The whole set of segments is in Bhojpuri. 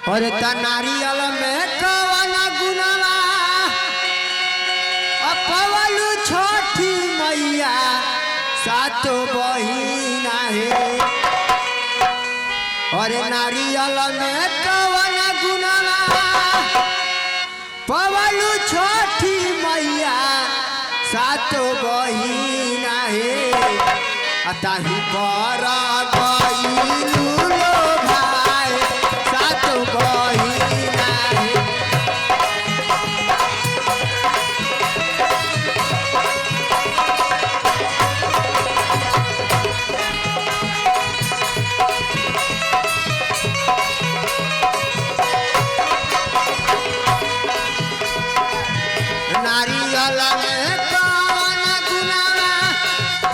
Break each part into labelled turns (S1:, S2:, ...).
S1: और नारियल में कवन गुनवा पवलू छोटी मैया सातो बहिना है। और नारियल में कवन गुनवा पवलू छोटी मैया सातो बहिना है। अताही पर गईलू लो भाई सातो बहिना है। नारियल में कवन गुनवा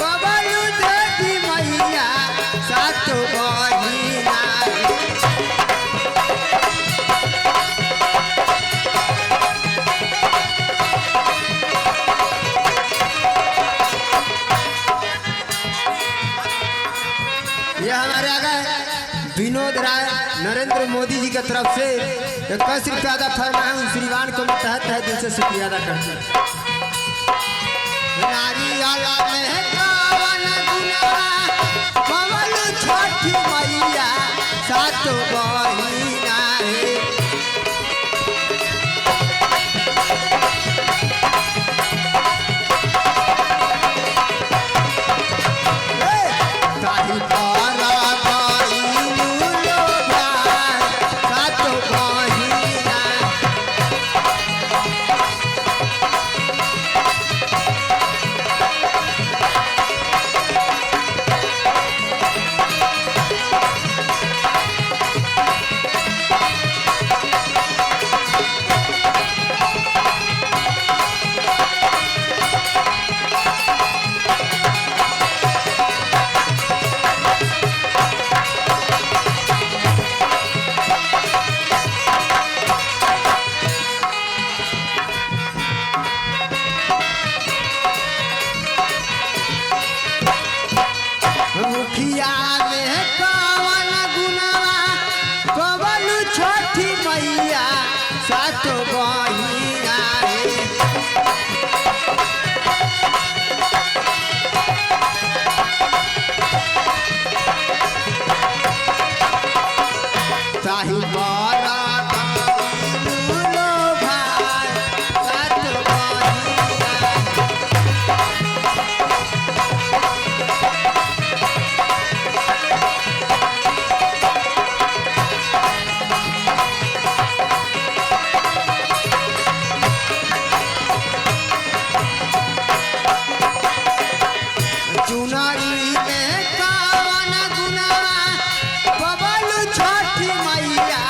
S1: पवलू देवी मैया सातो बहिना है। ये हमारे आगे विनोद राय नरेंद्र मोदी जी की तरफ से 21 रुपया का फरमान श्रीवान को तहत है दिल से शुक्रिया अदा करते हैं। नारियल में कवन गुनवा पवलू छोटी मैया सातो बहिना है। ताही पर गईलू लो भाई सातो बहिना है। मुखिया में कवन गुनवा पवलू छोटी मैया सातो बहिना है। ताही पर गईलू लो भाई सातो बहिना है। चुनरी में कवन गुनवा पवलू छोटी मैया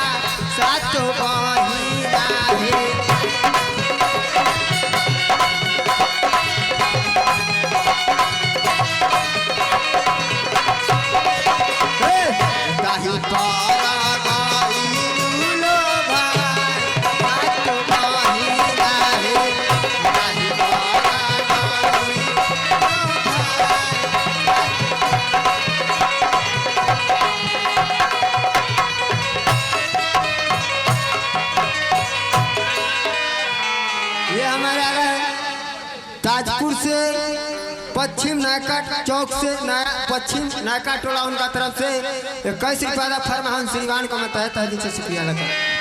S1: सातो बहिना है। ताही पर गईलू लो भाई सातो बहिना है। ताही पर गईलू ये हमारा ताजपुर से पश्चिम नायका चौक से पश्चिम नायका टोला उनका तरफ से 21 रुपया का फरमान श्रीवान को मैं तहत दिल से शुक्रिया अदा करता हूं।